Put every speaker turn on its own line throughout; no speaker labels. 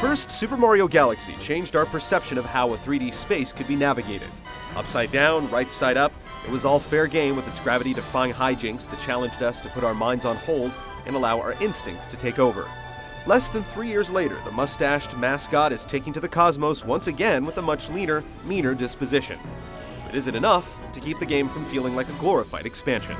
First, Super Mario Galaxy changed our perception of how a 3D space could be navigated. Upside down, right side up, it was all fair game with its gravity-defying hijinks that challenged us to put our minds on hold and allow our instincts to take over. Less than 3 years later, the mustached mascot is taking to the cosmos once again with a much leaner, meaner disposition. But is it enough to keep the game from feeling like a glorified expansion?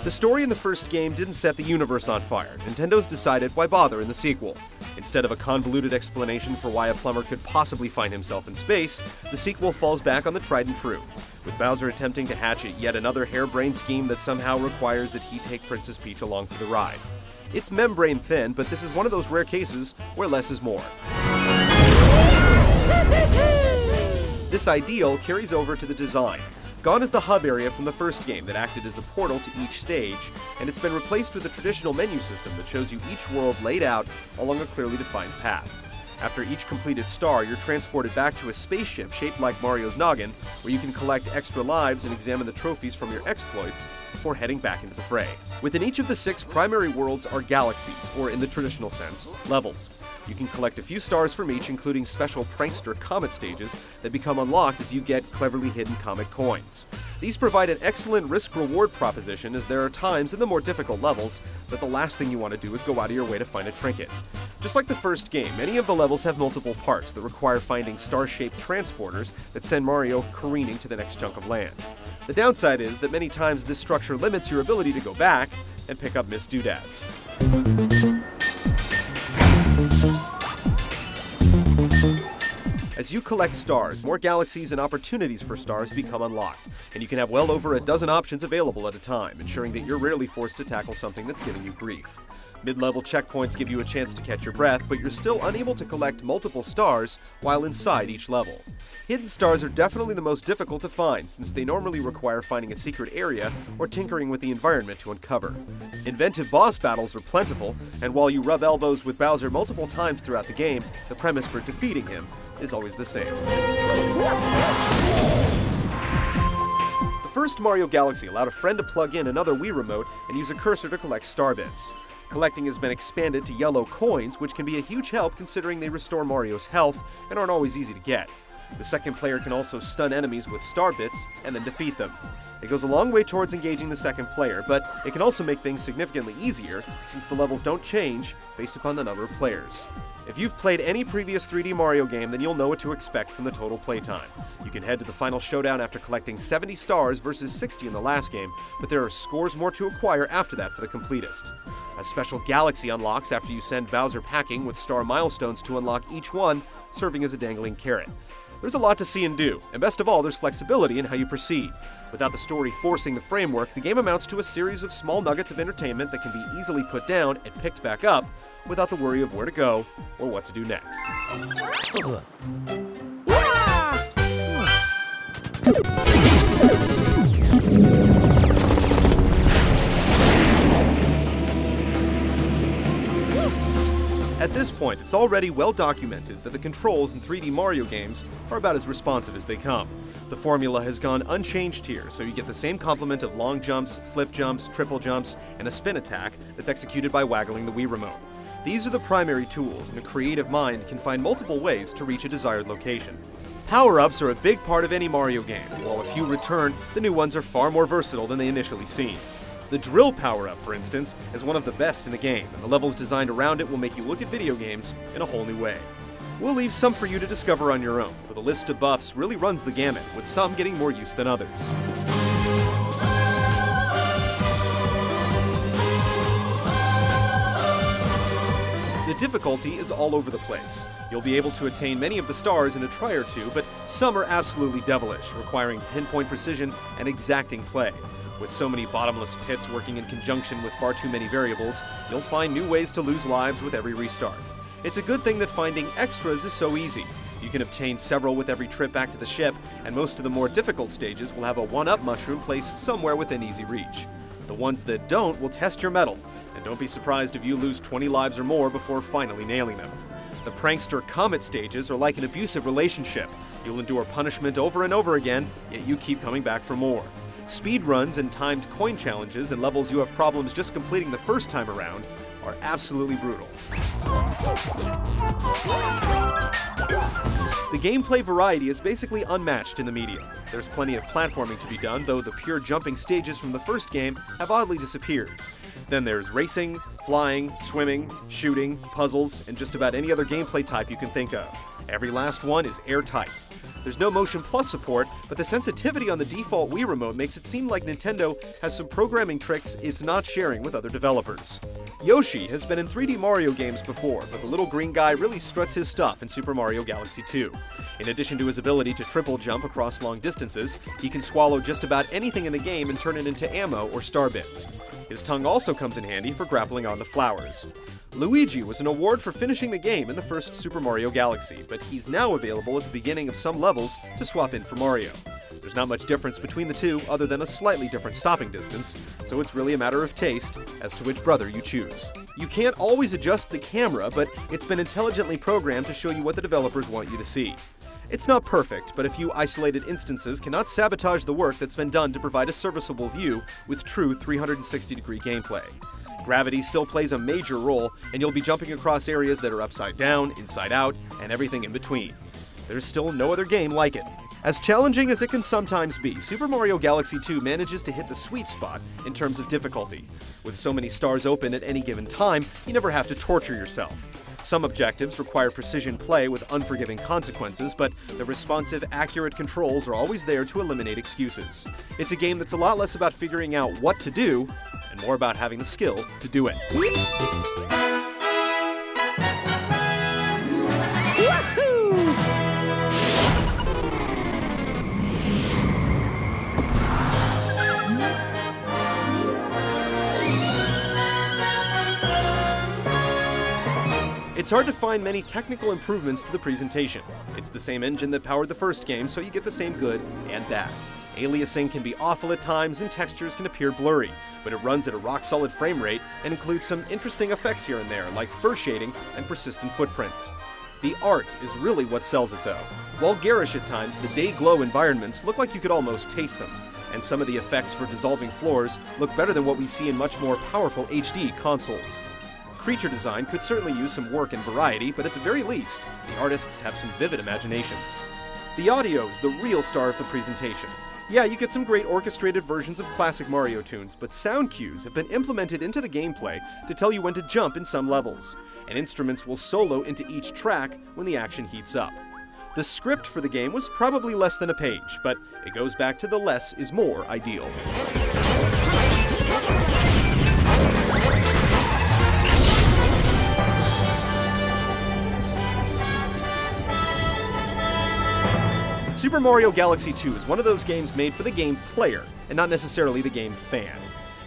The story in the first game didn't set the universe on fire. Nintendo's decided why bother in the sequel. Instead of a convoluted explanation for why a plumber could possibly find himself in space, the sequel falls back on the tried and true, with Bowser attempting to hatch yet another harebrained scheme that somehow requires that he take Princess Peach along for the ride. It's membrane thin, but this is one of those rare cases where less is more. This ideal carries over to the design. Gone is the hub area from the first game that acted as a portal to each stage, and it's been replaced with a traditional menu system that shows you each world laid out along a clearly defined path. After each completed star, you're transported back to a spaceship shaped like Mario's noggin, where you can collect extra lives and examine the trophies from your exploits before heading back into the fray. Within each of the 6 primary worlds are galaxies, or in the traditional sense, levels. You can collect a few stars from each, including special prankster comet stages that become unlocked as you get cleverly hidden comet coins. These provide an excellent risk-reward proposition, as there are times in the more difficult levels that the last thing you want to do is go out of your way to find a trinket. Just like the first game, many of the levels have multiple parts that require finding star-shaped transporters that send Mario careening to the next chunk of land. The downside is that many times this structure limits your ability to go back and pick up missed doodads. As you collect stars, more galaxies and opportunities for stars become unlocked, and you can have well over a dozen options available at a time, ensuring that you're rarely forced to tackle something that's giving you grief. Mid-level checkpoints give you a chance to catch your breath, but you're still unable to collect multiple stars while inside each level. Hidden stars are definitely the most difficult to find, since they normally require finding a secret area or tinkering with the environment to uncover. Inventive boss battles are plentiful, and while you rub elbows with Bowser multiple times throughout the game, the premise for defeating him is always the same. The first Mario Galaxy allowed a friend to plug in another Wii remote and use a cursor to collect star bits. Collecting has been expanded to yellow coins, which can be a huge help considering they restore Mario's health and aren't always easy to get. The second player can also stun enemies with star bits and then defeat them. It goes a long way towards engaging the second player, but it can also make things significantly easier since the levels don't change based upon the number of players. If you've played any previous 3D Mario game, then you'll know what to expect from the total playtime. You can head to the final showdown after collecting 70 stars versus 60 in the last game, but there are scores more to acquire after that for the completist. A special galaxy unlocks after you send Bowser packing with star milestones to unlock each one, serving as a dangling carrot. There's a lot to see and do, and best of all, there's flexibility in how you proceed. Without the story forcing the framework, the game amounts to a series of small nuggets of entertainment that can be easily put down and picked back up without the worry of where to go or what to do next. At this point, it's already well documented that the controls in 3D Mario games are about as responsive as they come. The formula has gone unchanged here, so you get the same complement of long jumps, flip jumps, triple jumps, and a spin attack that's executed by waggling the Wii remote. These are the primary tools, and a creative mind can find multiple ways to reach a desired location. Power-ups are a big part of any Mario game, and while a few return, the new ones are far more versatile than they initially seem. The drill power-up, for instance, is one of the best in the game, and the levels designed around it will make you look at video games in a whole new way. We'll leave some for you to discover on your own, for the list of buffs really runs the gamut, with some getting more use than others. The difficulty is all over the place. You'll be able to attain many of the stars in a try or two, but some are absolutely devilish, requiring pinpoint precision and exacting play. With so many bottomless pits working in conjunction with far too many variables, you'll find new ways to lose lives with every restart. It's a good thing that finding extras is so easy. You can obtain several with every trip back to the ship, and most of the more difficult stages will have a 1-up mushroom placed somewhere within easy reach. The ones that don't will test your mettle, and don't be surprised if you lose 20 lives or more before finally nailing them. The prankster Comet stages are like an abusive relationship. You'll endure punishment over and over again, yet you keep coming back for more. Speed runs and timed coin challenges and levels you have problems just completing the first time around are absolutely brutal. The gameplay variety is basically unmatched in the medium. There's plenty of platforming to be done, though the pure jumping stages from the first game have oddly disappeared. Then there's racing, flying, swimming, shooting, puzzles, and just about any other gameplay type you can think of. Every last one is airtight. There's no Motion Plus support, but the sensitivity on the default Wii Remote makes it seem like Nintendo has some programming tricks it's not sharing with other developers. Yoshi has been in 3D Mario games before, but the little green guy really struts his stuff in Super Mario Galaxy 2. In addition to his ability to triple jump across long distances, he can swallow just about anything in the game and turn it into ammo or star bits. His tongue also comes in handy for grappling onto flowers. Luigi was an award for finishing the game in the first Super Mario Galaxy, but he's now available at the beginning of some levels to swap in for Mario. There's not much difference between the two other than a slightly different stopping distance, so it's really a matter of taste as to which brother you choose. You can't always adjust the camera, but it's been intelligently programmed to show you what the developers want you to see. It's not perfect, but a few isolated instances cannot sabotage the work that's been done to provide a serviceable view with true 360-degree gameplay. Gravity still plays a major role, and you'll be jumping across areas that are upside down, inside out, and everything in between. There's still no other game like it. As challenging as it can sometimes be, Super Mario Galaxy 2 manages to hit the sweet spot in terms of difficulty. With so many stars open at any given time, you never have to torture yourself. Some objectives require precision play with unforgiving consequences, but the responsive, accurate controls are always there to eliminate excuses. It's a game that's a lot less about figuring out what to do, and more about having the skill to do it. It's hard to find many technical improvements to the presentation. It's the same engine that powered the first game, so you get the same good and bad. Aliasing can be awful at times and textures can appear blurry, but it runs at a rock-solid frame rate and includes some interesting effects here and there, like fur shading and persistent footprints. The art is really what sells it though. While garish at times, the day-glow environments look like you could almost taste them, and some of the effects for dissolving floors look better than what we see in much more powerful HD consoles. Creature design could certainly use some work and variety, but at the very least, the artists have some vivid imaginations. The audio is the real star of the presentation. Yeah, you get some great orchestrated versions of classic Mario tunes, but sound cues have been implemented into the gameplay to tell you when to jump in some levels, and instruments will solo into each track when the action heats up. The script for the game was probably less than a page, but it goes back to the less is more ideal. Super Mario Galaxy 2 is one of those games made for the game player, and not necessarily the game fan.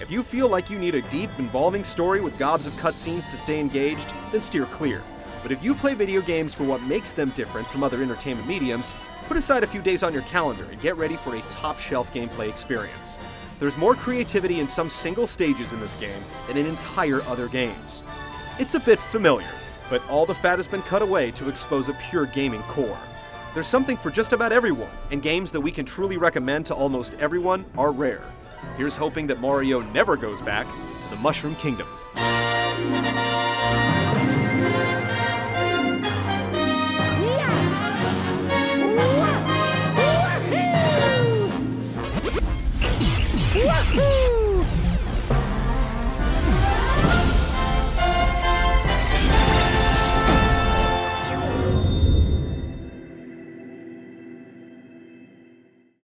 If you feel like you need a deep, involving story with gobs of cutscenes to stay engaged, then steer clear. But if you play video games for what makes them different from other entertainment mediums, put aside a few days on your calendar and get ready for a top-shelf gameplay experience. There's more creativity in some single stages in this game than in entire other games. It's a bit familiar, but all the fat has been cut away to expose a pure gaming core. There's something for just about everyone, and games that we can truly recommend to almost everyone are rare. Here's hoping that Mario never goes back to the Mushroom Kingdom.